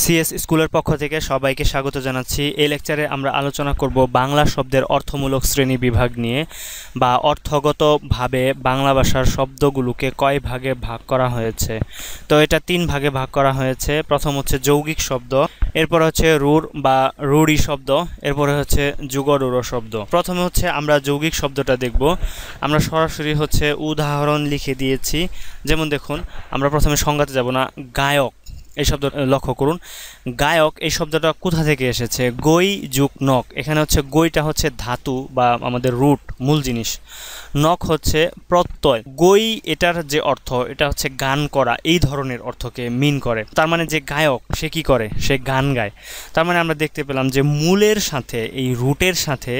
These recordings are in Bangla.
সিএস স্কুলের পক্ষ থেকে সবাইকে স্বাগত জানাচ্ছি। এই লেকচারে আমরা আলোচনা করব বাংলা শব্দের অর্থমূলক শ্রেণী বিভাগ নিয়ে, বা অর্থগতভাবে বাংলা ভাষার শব্দগুলোকে কয় ভাগে ভাগ করা হয়েছে। তো এটা তিন ভাগে ভাগ করা হয়েছে। প্রথম হচ্ছে যৌগিক শব্দ, এরপর হচ্ছে রূঢ় বা রূঢ়ি শব্দ, এরপরে হচ্ছে যুগরূঢ় শব্দ। প্রথমে হচ্ছে আমরা যৌগিক শব্দটা দেখব। আমরা সরাসরি হচ্ছে উদাহরণ লিখে দিয়েছি। যেমন দেখুন, আমরা প্রথমে সংজ্ঞাতে যাব না। গায়ক এই শব্দ লক্ষ্য করুন। গায়ক এই শব্দটা কোথা থেকে এসেছে? গই যুগ নক। এখানে হচ্ছে গইটা হচ্ছে ধাতু বা আমাদের রুট, মূল জিনিস। নক হচ্ছে প্রত্যয়। গই এটার যে অর্থ, এটা হচ্ছে গান করা, এই ধরনের অর্থকে মিন করে। তার মানে যে গায়ক সে কি করে? সে গান গায়। তার মানে আমরা দেখতে পেলাম যে মূলের সাথে, এই রুটের সাথে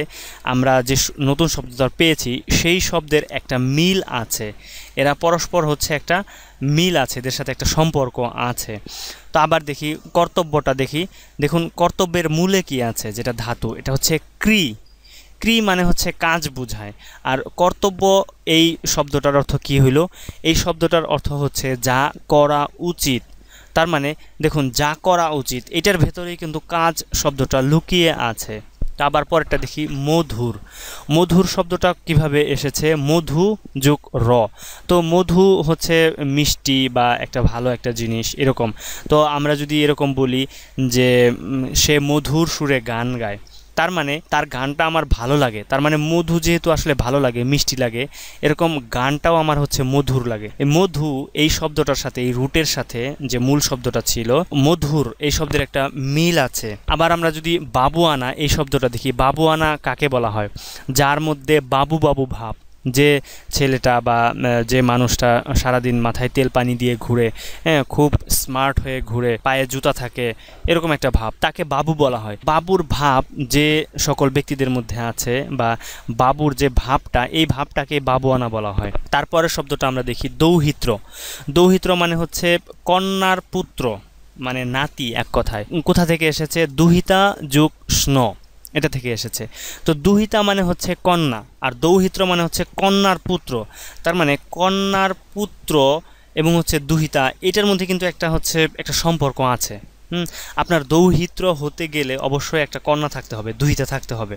আমরা যে নতুন শব্দটা পেয়েছি সেই শব্দের একটা মিল আছে। এরা পরস্পর হচ্ছে একটা মিল আছে, এদের সাথে একটা সম্পর্ক আছে। তো আবার দেখি কর্তব্যটা দেখি। দেখুন কর্তব্যের মূলে কি আছে, যেটা ধাতু, এটা হচ্ছে ক্রি। ক্রি মানে হচ্ছে কাজ বোঝায়। আর কর্তব্য এই শব্দটার অর্থ কি হইল? এই শব্দটার অর্থ হচ্ছে যা করা উচিত। তার মানে দেখুন, যা করা উচিত এটার ভেতরেই কিন্তু কাজ শব্দটা লুকিয়ে আছে। আবার পরেরটা দেখি মধুর। মধুর শব্দটা কিভাবে এসেছে? মধু যোগ র। তো মধু হচ্ছে মিষ্টি বা একটা ভালো একটা জিনিস, এরকম। তো আমরা যদি এরকম বলি যে সে মধুর সুরে গান গায়, তার মানে তার গানটা আমার ভালো লাগে। তার মানে মধু যেহেতু আসলে ভালো লাগে, মিষ্টি লাগে, এরকম গানটাও আমার হচ্ছে মধুর লাগে। এই মধু এই শব্দটার সাথে, এই রুটের সাথে যে মূল শব্দটা ছিল মধুর, এই শব্দের একটা মিল আছে। আবার আমরা যদি বাবুয়ানা এই শব্দটা দেখি, বাবুয়ানা কাকে বলা হয়? যার মধ্যে বাবু বাবু ভাব, যে ছেলেটা বা যে মানুষটা সারাদিন মাথায় তেল পানি দিয়ে ঘুরে, হ্যাঁ, খুব স্মার্ট হয়ে ঘুরে, পায়ে জুতা থাকে, এরকম একটা ভাব, তাকে বাবু বলা হয়। বাবুর ভাব যে সকল ব্যক্তিদের মধ্যে আছে, বা বাবুর যে ভাবটা, এই ভাবটাকে বাবুয়ানা বলা হয়। তারপরের শব্দটা আমরা দেখি দৌহিত্র। দৌহিত্র মানে হচ্ছে কন্যার পুত্র, মানে নাতি এক কথায়। কোথা থেকে এসেছে? দুহিতা যুগ স্ন, এটা থেকে এসেছে। তো দুহিতা মানে হচ্ছে কন্যা, আর দৌহিত্র মানে হচ্ছে কন্যার পুত্র। তার মানে কন্যার পুত্র এবং হচ্ছে দুহিতা, এটার মধ্যে কিন্তু একটা সম্পর্ক আছে। আপনার দৌহিত্র হতে গেলে অবশ্যই একটা কন্যা থাকতে হবে, দুহিতা থাকতে হবে।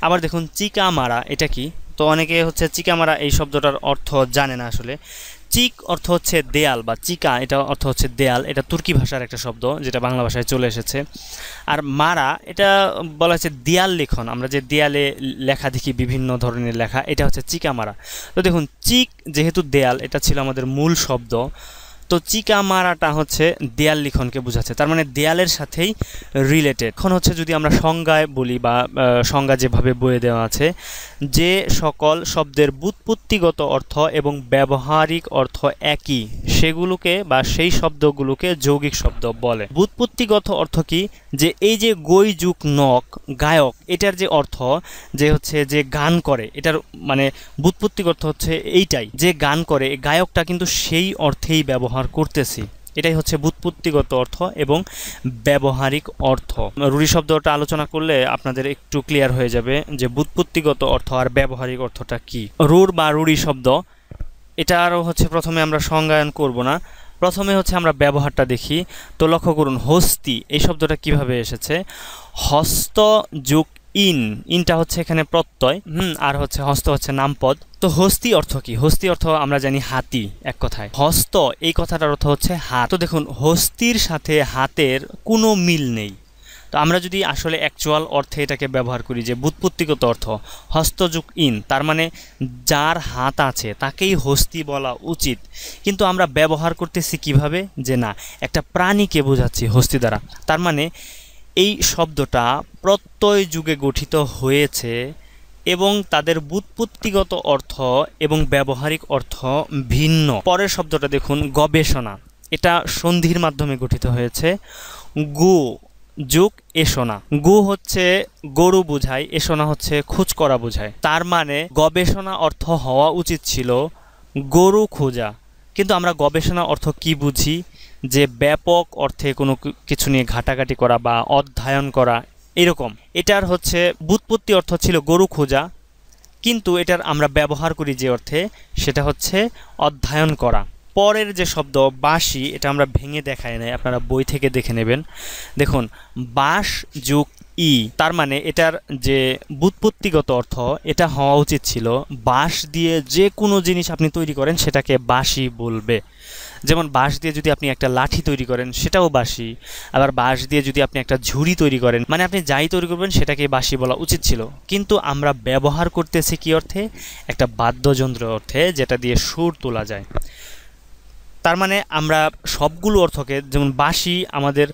আবার দেখুন চিকা মারা, এটা কি? তো অনেকে হচ্ছে চিকা মারা এই শব্দটার অর্থ জানে না আসলে। চিক অর্থ হচ্ছে দেয়াল, বা চিকা এটা অর্থ হচ্ছে দেয়াল। এটা তুর্কি ভাষার একটা শব্দ যেটা বাংলা ভাষায় চলে এসেছে। আর মারা এটা বলা হচ্ছে দেয়াল লিখন। আমরা যে দেয়ালে লেখা দেখি, বিভিন্ন ধরনের লেখা, এটা হচ্ছে চিকা মারা। তো দেখুন, চিক যেহেতু দেয়াল, এটা ছিল আমাদের মূল শব্দ। তো চিকা মারাটা হচ্ছে দেয়াল লিখনকে বোঝাচ্ছে। তার মানে দেয়ালের সাথেই রিলেটেড। এখন হচ্ছে যদি আমরা সংজ্ঞায় বলি, বা সংজ্ঞা যেভাবে বইয়ে দেওয়া আছে, যে সকল শব্দের ব্যুৎপত্তিগত অর্থ এবং ব্যবহারিক অর্থ একই, সেগুলোকে বা সেই শব্দগুলোকে যৌগিক শব্দ বলে। ব্যুৎপত্তিগত অর্থ কি? যে এই যে গই যুগ নক, গায়ক, এটার যে অর্থ, যে হচ্ছে যে গান করে, এটার মানে ব্যুৎপত্তিগত হচ্ছে এইটাই, যে গান করে, গায়কটা কিন্তু সেই অর্থেই ব্যবহার করতেছি। এটাই হচ্ছে ব্যুৎপত্তিগত অর্থ এবং ব্যবহারিক অর্থ। রূঢ়ি শব্দটা আলোচনা করলে আপনাদের একটু ক্লিয়ার হয়ে যাবে যে ব্যুৎপত্তিগত অর্থ আর ব্যবহারিক অর্থটা কি। রূঢ় বা রূঢ়ি শব্দ, এটা আরও হচ্ছে প্রথমে আমরা সংজ্ঞায়ন করব না, প্রথমে হচ্ছে আমরা ব্যবহারটা দেখি। তো লক্ষ্য করুন, হস্তি এই শব্দটা কিভাবে এসেছে? হস্ত যুগ ইন, ইনটা হচ্ছে এখানে প্রত্যয়, আর হচ্ছে হস্ত হচ্ছে নামপদ। তো হস্তি অর্থ কি? হস্তি অর্থ আমরা জানি হাতি, এক কথায়। হস্ত এই কথাটার অর্থ হচ্ছে হাত। তো দেখুন, হস্তির সাথে হাতের কোনো মিল নেই। তো আমরা যদি আসলে অ্যাকচুয়াল অর্থে এটাকে ব্যবহার করি, যে ব্যুৎপত্তিগত অর্থ হস্তযুগ ইন, তার মানে যার হাত আছে তাকেই হস্তি বলা উচিত। কিন্তু আমরা ব্যবহার করতেছি কিভাবে? যে না, একটা প্রাণীকে বোঝাচ্ছি হস্তি দ্বারা। তার মানে এই শব্দটা প্রত্যয় যুগে গঠিত হয়েছে এবং তাদের ব্যুৎপত্তিগত অর্থ এবং ব্যবহারিক অর্থ ভিন্ন। পরের শব্দটা দেখুন, গবেষণা। এটা সন্ধির মাধ্যমে গঠিত হয়েছে। গো যুগ এসোনা। গো হচ্ছে গরু বোঝায়, এসোনা হচ্ছে খোঁজ করা বোঝায়। তার মানে গবেষণা অর্থ হওয়া উচিত ছিল গরু খোঁজা। কিন্তু আমরা গবেষণা অর্থ কি বুঝি? যে ব্যাপক অর্থে কোনো কিছু নিয়ে ঘাটাঘাটি করা বা অধ্যয়ন করা, এরকম। এটার হচ্ছে ব্যুৎপত্তি অর্থ ছিল গরু খোঁজা, কিন্তু এটার আমরা ব্যবহার করি যে অর্থে, সেটা হচ্ছে অধ্যয়ন করা, পরের যে শব্দ বাঁশি, এটা আমরা ভেঙে দেখাই নাই, আপনারা বই থেকে দেখে নেবেন। দেখুন, বাঁশ যোগ ই, তার মানে এটার যে ব্যুৎপত্তিগত অর্থ এটা হওয়া উচিত ছিল বাঁশ দিয়ে যে কোনো জিনিস আপনি তৈরি করেন সেটাকে বাঁশি বলবে। যেমন বাঁশ দিয়ে যদি আপনি একটা লাঠি তৈরি করেন সেটাও বাঁশি, আবার বাঁশ দিয়ে যদি আপনি একটা ঝুড়ি তৈরি করেন, মানে আপনি যাই তৈরি করবেন সেটাকে বাঁশি বলা উচিত ছিল। কিন্তু আমরা ব্যবহার করতেছি কী অর্থে? একটা বাদ্যযন্ত্র অর্থে, যেটা দিয়ে সুর তোলা যায়। তার মানে আমরা সবগুলো অর্থকে, যেমন বাঁশি আমাদের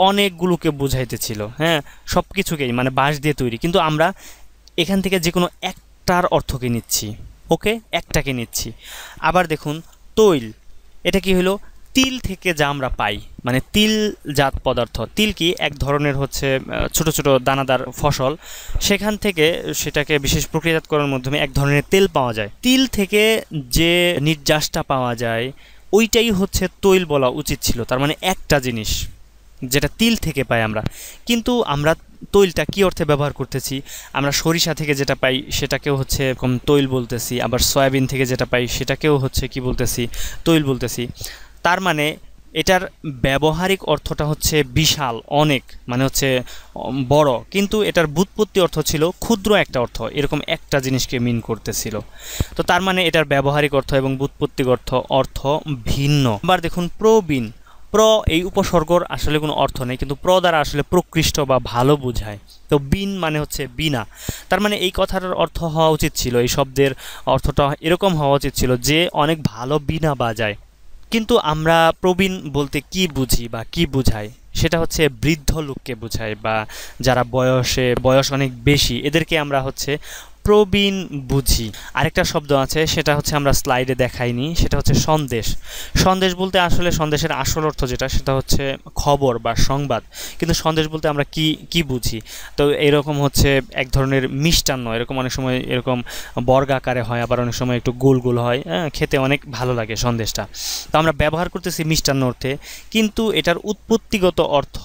অনেকগুলোকে বুঝাইতেছিল, হ্যাঁ, সব কিছুকেই, মানে বাঁশ দিয়ে তৈরি, কিন্তু আমরা এখান থেকে যে কোনো একটার অর্থকে নিচ্ছি, ওকে, একটাকে নিচ্ছি। আবার দেখুন তৈল, এটা কি হলো? তিল থেকে যা আমরা পাই, মানে তিলজাত পদার্থ। তিল কি? এক ধরনের হচ্ছে ছোট ছোট দানাদার ফসল, সেখান থেকে সেটাকে বিশেষ প্রক্রিয়াজাতকরণের মাধ্যমে এক ধরনের তেল পাওয়া যায়। তিল থেকে যে নির্যাসটা পাওয়া যায় ওইটাই হচ্ছে তৈল বলা উচিত ছিল। তার মানে একটা জিনিস যেটা তিল থেকে পাই আমরা, কিন্তু আমরা তৈলটা কি অর্থে ব্যবহার করতেছি? আমরা সরিষা থেকে যেটা পাই সেটাকেও হচ্ছে তৈল বলতেছি, আবার সয়াবিন থেকে যেটা পাই সেটাকেও হচ্ছে কি বলতেছি? তৈল বলতেছি। তার মানে এটার ব্যবহারিক অর্থটা হচ্ছে বিশাল, অনেক, মানে হচ্ছে বড়, কিন্তু এটার ব্যুৎপত্তি অর্থ ছিল ক্ষুদ্র একটা অর্থ, এরকম একটা জিনিসকে মিন করতেছিল। তো তার মানে এটার ব্যবহারিক অর্থ এবং ব্যুৎপত্তিক অর্থ ভিন্ন। আবার দেখুন প্রবীণ, এই উপসর্গর আসলে কোনো অর্থ নেই, কিন্তু দ্বারা আসলে প্রকৃষ্ট বা ভালো বোঝায়। তো বিন মানে হচ্ছে বিনা, তার মানে এই কথাটার অর্থ হওয়া উচিত ছিল, এই শব্দের অর্থটা এরকম হওয়া উচিত ছিল যে অনেক ভালো বিনা বাজায়। কিন্তু আমরা প্রবীণ বলতে কি বুঝি বা কি বুঝাই? সেটা হচ্ছে বৃদ্ধ লোককে বোঝায়, বা যারা বয়স অনেক বেশি এদেরকে আমরা হচ্ছে প্রবীণ বুঝি। আরেকটা শব্দ আছে, সেটা হচ্ছে আমরা স্লাইডে দেখাইনি, সেটা হচ্ছে সন্দেশ। সন্দেশ বলতে আসলে সন্দেশের আসল অর্থ যেটা, সেটা হচ্ছে খবর বা সংবাদ, কিন্তু সন্দেশ বলতে আমরা কি বুঝি? তো এরকম হচ্ছে এক ধরনের মিষ্টান্ন, এরকম অনেক সময় এরকম বর্গাকারে হয়, আবার অনেক সময় একটু গোল গোল হয়, খেতে অনেক ভালো লাগে সন্দেশটা। তো আমরা ব্যবহার করতেছি মিষ্টান্ন অর্থে, কিন্তু এটার উৎপত্তিগত অর্থ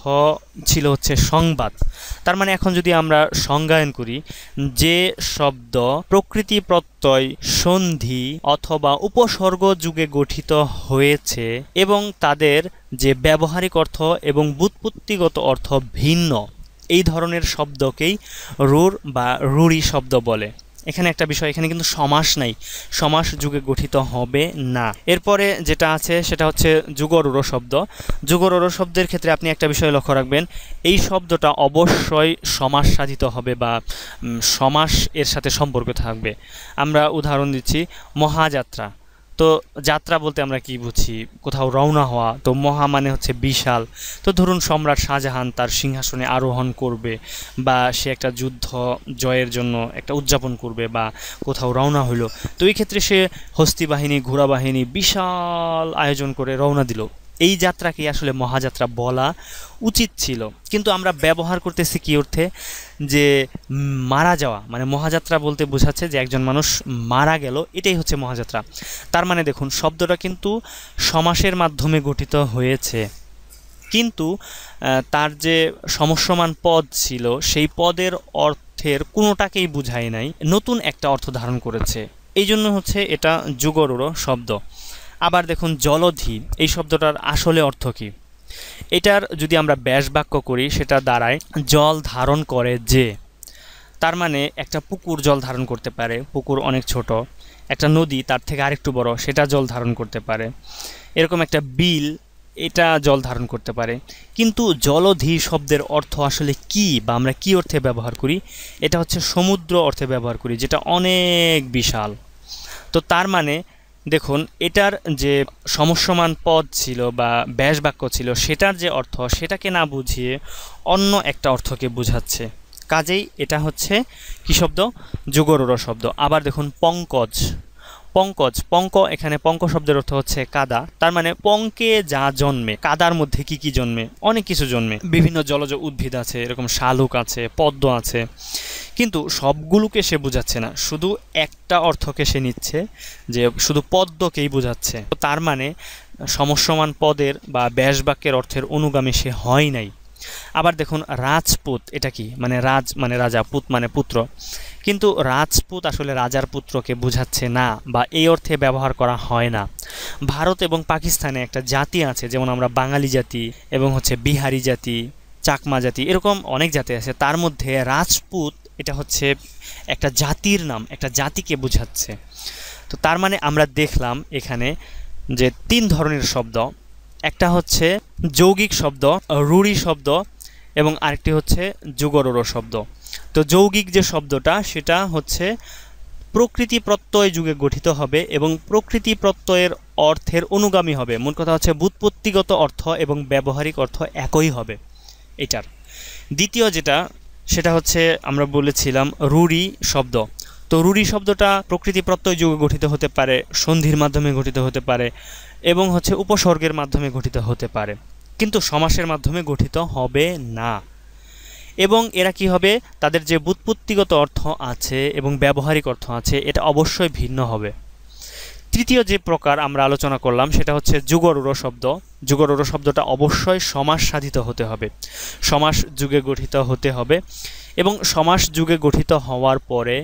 ছিল হচ্ছে সংবাদ। তার মানে এখন যদি আমরা সংজ্ঞায়ন করি, যে শব্দ প্রকৃতি প্রত্যয় সন্ধি অথবা উপসর্গ যুগে গঠিত হয়েছে এবং তাদের যে ব্যবহারিক অর্থ এবং ব্যুৎপত্তিগত অর্থ ভিন্ন, এই ধরনের শব্দকেই রূঢ় বা রূঢ়ি শব্দ বলে। এখানে একটা বিষয়, এখানে কিন্তু সমাস নাই, সমাস যুগে গঠিত হবে না। এরপরে যেটা আছে সেটা হচ্ছে যুগরূঢ় শব্দ। যুগরূঢ় শব্দের ক্ষেত্রে আপনি একটা বিষয় লক্ষ্য রাখবেন, এই শব্দটা অবশ্যই সমাস সাধিত হবে বা সমাস এর সাথে সম্পর্ক থাকবে। আমরা উদাহরণ দিচ্ছি, মহাযাত্রা। তো যাত্রা বলতে আমরা কি বুঝি? কোথাও রওনা হওয়া। তো মহা মানে হচ্ছে বিশাল। তো ধরুন সম্রাট শাহজাহান তার সিংহাসনে আরোহণ করবে, বা সে একটা যুদ্ধ জয়ের জন্য একটা উদযাপন করবে, বা কোথাও রওনা হইলো, তো এই ক্ষেত্রে সে হস্তি বাহিনী, ঘোড়া বাহিনী বিশাল আয়োজন করে রওনা দিল। এই যাত্রাকে আসলে মহাযাত্রা বলা উচিত ছিল, কিন্তু আমরা ব্যবহার করতেছি কি অর্থে? যে মারা যাওয়া, মানে মহাযাত্রা বলতে বোঝাচ্ছে যে একজন মানুষ মারা গেল, এটাই হচ্ছে মহাযাত্রা। তার মানে দেখুন শব্দটা কিন্তু সমাসের মাধ্যমে গঠিত হয়েছে, কিন্তু তার যে সমস্যমান পদ ছিল সেই পদের অর্থের কোনোটাকেই বুঝায় নাই, নতুন একটা অর্থ ধারণ করেছে, এই জন্য হচ্ছে এটা যুগরূঢ় শব্দ। আবার দেখুন জলধি, এই শব্দটার আসলে অর্থ কী? এটার যদি আমরা ব্যাস বাক্য করি সেটা দাঁড়ায় জল ধারণ করে যে। তার মানে একটা পুকুর জল ধারণ করতে পারে, পুকুর অনেক ছোট। একটা নদী তার থেকে আরেকটু বড়, সেটা জল ধারণ করতে পারে। এরকম একটা বিল, এটা জল ধারণ করতে পারে। কিন্তু জলধি শব্দের অর্থ আসলে কি, বা আমরা কি অর্থে ব্যবহার করি? এটা হচ্ছে সমুদ্র অর্থে ব্যবহার করি, যেটা অনেক বিশাল। তো তার মানে দেখুন এটার যে সমস্যমান পদ ছিল বা ব্যাস বাক্য ছিল, সেটার যে অর্থ সেটাকে না বুঝিয়ে অন্য একটা অর্থকে বোঝাচ্ছে। কাজেই এটা হচ্ছে কি শব্দ? যুগরূঢ় শব্দ। আবার দেখুন পঙ্কজ, পঙ্ক, এখানে পঙ্ক শব্দের অর্থ হচ্ছে কাদা। তার মানে পঙ্কে যা জন্মে, কাদার মধ্যে কি জন্মে? অনেক কিছু জন্মে, বিভিন্ন জলজ উদ্ভিদ আছে, এরকম শালুক আছে, পদ্ম আছে, কিন্তু সবগুলোকে সে বোঝাচ্ছে না, শুধু একটা অর্থকে সে নিচ্ছে, যে শুধু পদ্মকেই বোঝাচ্ছে। তো তার মানে সমস্যমান পদের বা ব্যাস বাক্যের অর্থের অনুগামী সে হয় নাই। আবার দেখুন রাজপুত, এটা কি? মানে রাজ মানে রাজা, পুত মানে পুত্র, কিন্তু রাজপুত আসলে রাজার পুত্রকে বোঝাচ্ছে না বা এই অর্থে ব্যবহার করা হয় না। ভারত এবং পাকিস্তানে একটা জাতি আছে, যেমন আমরা বাঙালি জাতি এবং বিহারি জাতি, চাকমা জাতি, এরকম অনেক জাতি আছে। তার মধ্যে রাজপুত এটা হচ্ছে একটা জাতির নাম, একটা জাতিকে বোঝাচ্ছে। তো তার মানে আমরা দেখলাম এখানে যে 3 ধরনের শব্দ, একটা হচ্ছে যৌগিক শব্দ, রূঢ়ি শব্দ, এবং আরেকটি হচ্ছে যুগড় শব্দ। তো যৌগিক যে শব্দটা সেটা হচ্ছে প্রকৃতি প্রত্যয় যুগে গঠিত হবে এবং প্রকৃতি প্রত্যয়ের অর্থের অনুগামী হবে। মূল কথা হচ্ছে ব্যুৎপত্তিগত অর্থ এবং ব্যবহারিক অর্থ একই হবে এটার। দ্বিতীয় যেটা সেটা হচ্ছে আমরা বলেছিলাম রূঢ়ি শব্দ। তো রূঢ়ি শব্দটা প্রকৃতি প্রত্যয় যুগে গঠিত হতে পারে, সন্ধির মাধ্যমে গঠিত হতে পারে এবং উপসর্গের মাধ্যমে গঠিত হতে পারে, কিন্তু সমাসের মাধ্যমে গঠিত হবে না। এবং এরা কি হবে, তাদের যে ব্যুৎপত্তিগত অর্থ আছে এবং ব্যবহারিক অর্থ আছে এটা অবশ্যই ভিন্ন হবে। তৃতীয় যে প্রকার আমরা আলোচনা করলাম সেটা হচ্ছে যুগড় শব্দ। যুগড় শব্দটা অবশ্যই সমাস সাধিত হতে হবে, সমাস যুগে গঠিত হতে হবে এবং সমাস যুগে গঠিত হওয়ার পরে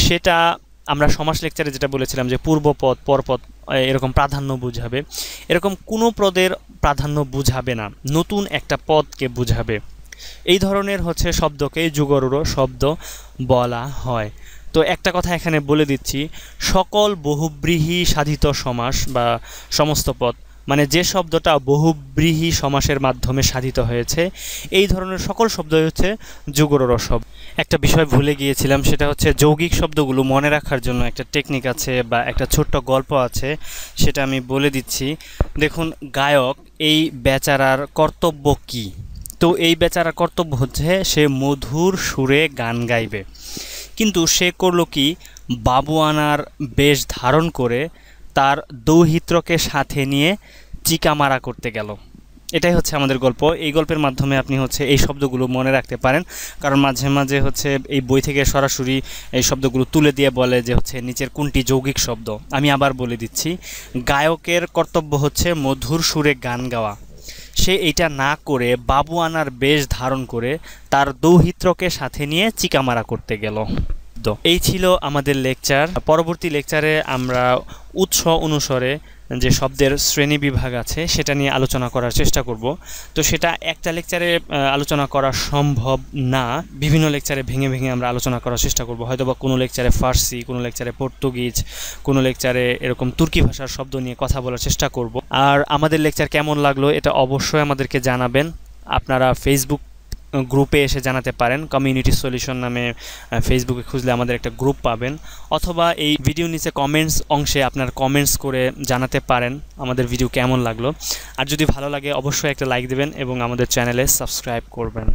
সেটা আমরা সমাস লেকচারে যেটা বলেছিলাম যে পূর্বপদ পরপদ এরকম প্রাধান্য বুঝাবে, এরকম কোনো পদের প্রাধান্য বুঝাবে না, নতুন একটা পদকে বুঝাবে। এই ধরনের শব্দকে যুগড় শব্দ বলা হয়। তো একটা কথা এখানে বলে দিচ্ছি, সকল বহুব্রীহি সাধিত সমাস বা সমস্ত পদ, মানে যে শব্দটা বহুব্রীহি সমাসের মাধ্যমে সাধিত হয়েছে, এই ধরনের সকল শব্দই হচ্ছে যুগড় শব্দ। একটা বিষয় ভুলে গিয়েছিলাম, সেটা হচ্ছে যৌগিক শব্দগুলো মনে রাখার জন্য একটা টেকনিক আছে বা একটা ছোট্ট গল্প আছে, সেটা আমি বলে দিচ্ছি। দেখুন, গায়ক এই বেচারার কর্তব্য কি? তো এই বেচারার কর্তব্য হচ্ছে সে মধুর সুরে গান গাইবে, কিন্তু সে করলো কি, বাবুয়ানার বেশ ধারণ করে তার দৌহিত্রকে সাথে নিয়ে চিকামারা করতে গেল। এটাই হচ্ছে আমাদের গল্প। এই গল্পের মাধ্যমে আপনি এই শব্দগুলো মনে রাখতে পারেন, কারণ মাঝে মাঝে এই বই থেকে সরাসরি এই শব্দগুলো তুলে দিয়ে বলে যে নিচের কোনটি যৌগিক শব্দ। আমি আবার বলে দিচ্ছি, গায়কের কর্তব্য হচ্ছে মধুর সুরে গান গাওয়া, সে এইটা না করে বাবুয়ানার বেশ ধারণ করে তার দৌহিত্রকে সাথে নিয়ে চিকামারা করতে গেল। এই ছিল আমাদের লেকচার। পরবর্তী লেকচারে আমরা উৎস অনুসারে যে শব্দের শ্রেণী বিভাগ আছে সেটা নিয়ে আলোচনা করার চেষ্টা করব। তো সেটা একটা লেকচারে আলোচনা করা সম্ভব না, বিভিন্ন লেকচারে ভেঙে ভেঙে আমরা আলোচনা করার চেষ্টা করব। হয়তোবা কোনো লেকচারে ফার্সি, কোনো লেকচারে পর্তুগিজ, কোনো লেকচারে এরকম তুর্কি ভাষার শব্দ নিয়ে কথা বলার চেষ্টা করব। আর আমাদের লেকচার কেমন লাগলো এটা অবশ্যই আমাদেরকে জানাবেন। আপনারা ফেসবুক গ্রুপে এসে জানাতে পারেন, কমিউনিটি সলিউশন নামে ফেসবুকে খুঁজলে আমাদের একটা গ্রুপ পাবেন, অথবা এই ভিডিও নিচে কমেন্টস অংশে আপনার কমেন্টস করে জানাতে পারেন আমাদের ভিডিও কেমন লাগলো। আর যদি ভালো লাগে অবশ্যই একটা লাইক দেবেন এবং আমাদের চ্যানেলে সাবস্ক্রাইব করবেন।